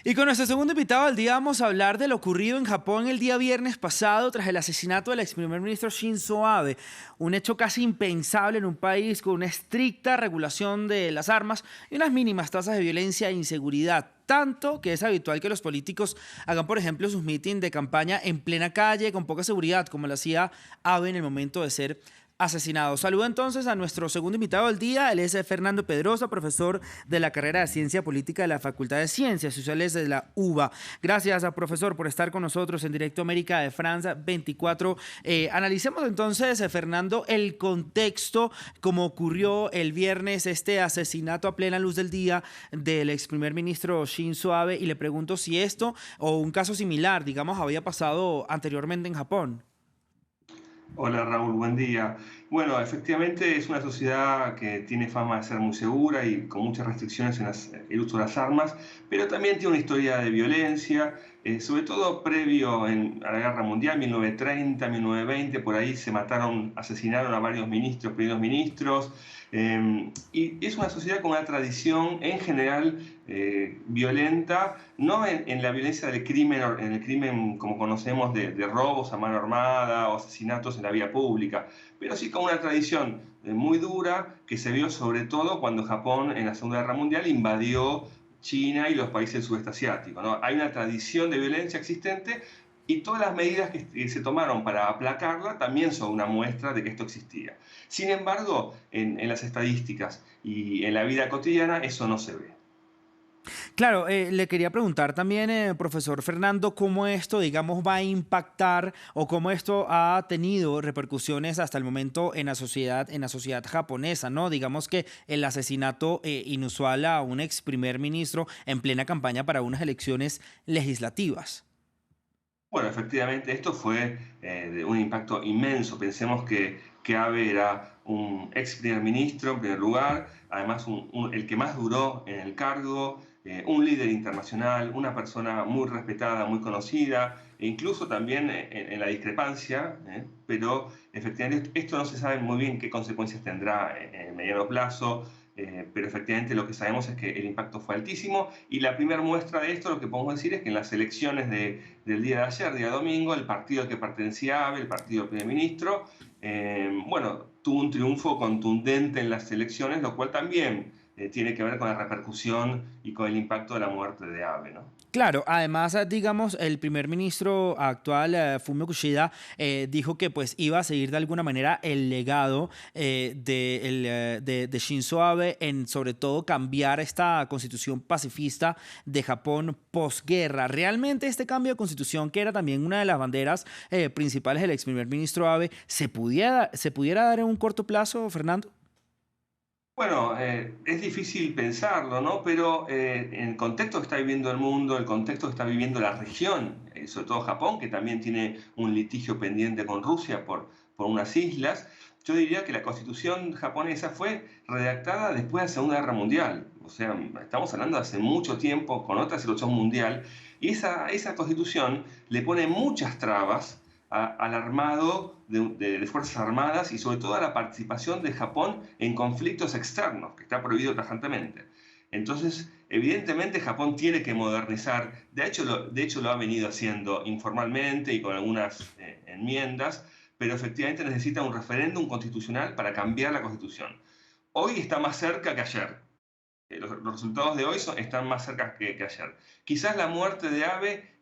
Y con nuestro segundo invitado del día vamos a hablar de lo ocurrido en Japón el día viernes pasado tras el asesinato del ex primer ministro Shinzo Abe, un hecho casi impensable en un país con una estricta regulación de las armas y unas mínimas tasas de violencia e inseguridad. Tanto que es habitual que los políticos hagan, por ejemplo, sus mítines de campaña en plena calle, con poca seguridad, como lo hacía Abe en el momento de ser asesinado. Saludo entonces a nuestro segundo invitado del día. Él es Fernando Pedrosa, profesor de la carrera de Ciencia Política de la Facultad de Ciencias Sociales de la UBA. Gracias, profesor, por estar con nosotros en Directo América de France 24. Analicemos entonces, Fernando, el contexto, como ocurrió el viernes este asesinato a plena luz del día del ex primer ministro Shinzo Abe, y le pregunto si esto o un caso similar, digamos, había pasado anteriormente en Japón. Hola Raúl, buen día. Bueno, efectivamente es una sociedad que tiene fama de ser muy segura y con muchas restricciones en el uso de las armas, pero también tiene una historia de violencia, sobre todo previo a la Guerra Mundial, 1930, 1920, por ahí se asesinaron a varios ministros, primeros ministros, y es una sociedad con una tradición en general violenta, no en la violencia del crimen, en el crimen como conocemos de robos a mano armada o asesinatos en la vía pública, pero sí con una tradición muy dura que se vio sobre todo cuando Japón en la Segunda Guerra Mundial invadió China y los países del sudeste asiático, ¿no? Hay una tradición de violencia existente y todas las medidas que se tomaron para aplacarla también son una muestra de que esto existía. Sin embargo, en las estadísticas y en la vida cotidiana eso no se ve. Claro, le quería preguntar también, profesor Fernando, cómo esto, digamos, va a impactar o cómo esto ha tenido repercusiones hasta el momento en la sociedad japonesa, ¿no? Digamos que el asesinato inusual a un ex primer ministro en plena campaña para unas elecciones legislativas. Bueno, efectivamente, esto fue de un impacto inmenso. Pensemos que Abe era un ex primer ministro, en primer lugar, además el que más duró en el cargo, un líder internacional, una persona muy respetada, muy conocida, e incluso también en la discrepancia, pero efectivamente esto no se sabe muy bien qué consecuencias tendrá en el mediano plazo. Pero efectivamente lo que sabemos es que el impacto fue altísimo y la primera muestra de esto, lo que podemos decir es que en las elecciones del día de ayer, día domingo, el partido al que pertenecía Abe, el partido del primer ministro, bueno, tuvo un triunfo contundente en las elecciones, lo cual también tiene que ver con la repercusión y con el impacto de la muerte de Abe, ¿no? Claro, además, digamos, el primer ministro actual, Fumio Kishida, dijo que pues iba a seguir de alguna manera el legado de Shinzo Abe en sobre todo cambiar esta constitución pacifista de Japón posguerra. ¿Realmente este cambio de constitución, que era también una de las banderas principales del ex primer ministro Abe, se pudiera dar en un corto plazo, Fernando? Bueno, es difícil pensarlo, ¿no? Pero en el contexto que está viviendo el mundo, el contexto que está viviendo la región, sobre todo Japón, que también tiene un litigio pendiente con Rusia por unas islas, yo diría que la constitución japonesa fue redactada después de la Segunda Guerra Mundial. O sea, estamos hablando de hace mucho tiempo, con otra situación mundial, y esa constitución le pone muchas trabas al armado de Fuerzas Armadas y sobre todo a la participación de Japón en conflictos externos, que está prohibido tajantemente. Entonces, evidentemente Japón tiene que modernizar, de hecho lo ha venido haciendo informalmente y con algunas enmiendas, pero efectivamente necesita un referéndum constitucional para cambiar la constitución. Hoy está más cerca que ayer. Los resultados de hoy están más cerca que ayer. Quizás la muerte de Abe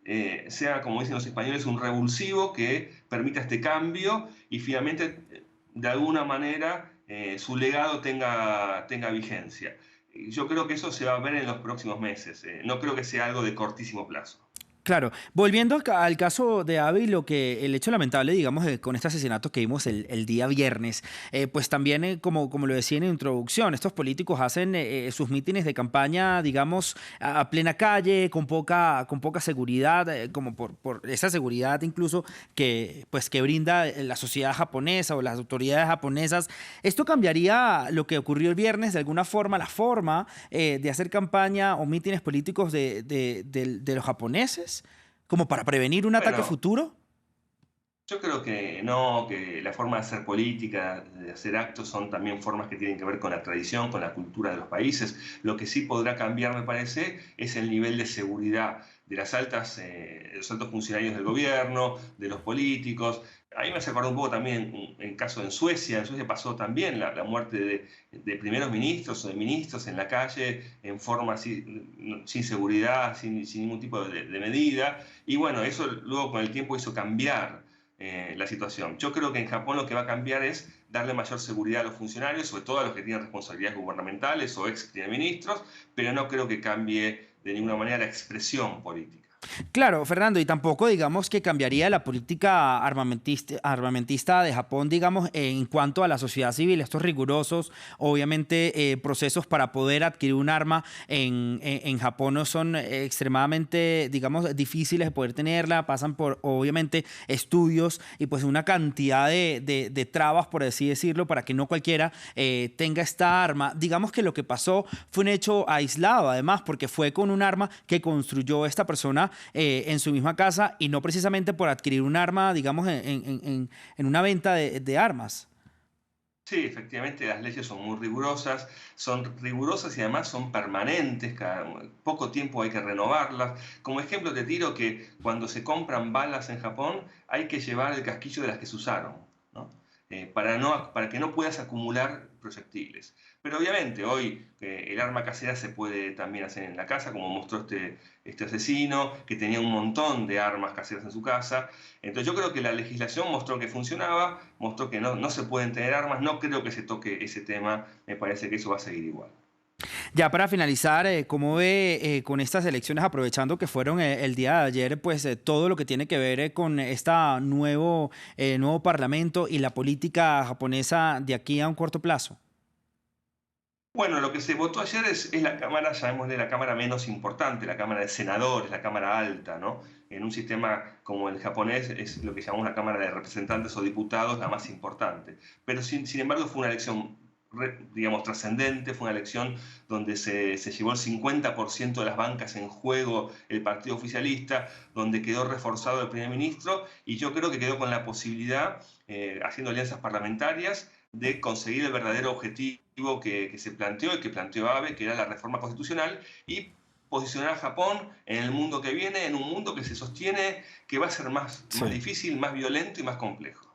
sea, como dicen los españoles, un revulsivo que permita este cambio y finalmente, de alguna manera, su legado tenga vigencia. Yo creo que eso se va a ver en los próximos meses. No creo que sea algo de cortísimo plazo. Claro, volviendo al caso de Abe y el hecho lamentable, digamos, con este asesinato que vimos el día viernes, pues también, como lo decía en la introducción, estos políticos hacen sus mítines de campaña, digamos, a plena calle, con poca seguridad, como por esa seguridad incluso pues, que brinda la sociedad japonesa o las autoridades japonesas. ¿Esto cambiaría lo que ocurrió el viernes de alguna forma, la forma de hacer campaña o mítines políticos de los japoneses? ¿Como para prevenir un ataque Bueno, futuro? Yo creo que no, que la forma de hacer política, de hacer actos, son también formas que tienen que ver con la tradición, con la cultura de los países. Lo que sí podrá cambiar, me parece, es el nivel de seguridad de de los altos funcionarios del gobierno, de los políticos. A mí me hace acordar un poco también el caso en Suecia. En Suecia pasó también la muerte de primeros ministros o de ministros en la calle en forma sin seguridad, sin ningún tipo de medida. Y bueno, eso luego con el tiempo hizo cambiar la situación. Yo creo que en Japón lo que va a cambiar es darle mayor seguridad a los funcionarios, sobre todo a los que tienen responsabilidades gubernamentales o ex primer ministros, pero no creo que cambie de ninguna manera la expresión política. Claro, Fernando, y tampoco digamos que cambiaría la política armamentista de Japón, digamos, en cuanto a la sociedad civil, estos rigurosos, obviamente, procesos para poder adquirir un arma en Japón no son extremadamente, digamos, difíciles de poder tenerla, pasan por, obviamente, estudios y pues una cantidad de trabas, por así decirlo, para que no cualquiera tenga esta arma. Digamos que lo que pasó fue un hecho aislado, además, porque fue con un arma que construyó esta persona en su misma casa y no precisamente por adquirir un arma, digamos, en una venta de armas. Sí, efectivamente las leyes son rigurosas y además son permanentes, cada poco tiempo hay que renovarlas. Como ejemplo te tiro que cuando se compran balas en Japón hay que llevar el casquillo de las que se usaron, ¿no? Para que no puedas acumular proyectiles. Pero obviamente hoy el arma casera se puede también hacer en la casa, como mostró este asesino, que tenía un montón de armas caseras en su casa. Entonces yo creo que la legislación mostró que funcionaba, mostró que no se pueden tener armas, no creo que se toque ese tema, me parece que eso va a seguir igual. Ya para finalizar, ¿cómo ve con estas elecciones, aprovechando que fueron el día de ayer, pues todo lo que tiene que ver con este nuevo parlamento y la política japonesa de aquí a un corto plazo? Bueno, lo que se votó ayer es la Cámara, llamémosle la Cámara menos importante, la Cámara de Senadores, la Cámara alta, ¿no? En un sistema como el japonés es lo que llamamos la Cámara de Representantes o Diputados, la más importante. Pero sin embargo fue una elección, digamos, trascendente, fue una elección donde se llevó el 50% de las bancas en juego el partido oficialista, donde quedó reforzado el primer ministro y yo creo que quedó con la posibilidad, haciendo alianzas parlamentarias, de conseguir el verdadero objetivo que se planteó y que planteó Abe, que era la reforma constitucional, y posicionar a Japón en el mundo que viene, en un mundo que se sostiene que va a ser más Sí. difícil, más violento y más complejo.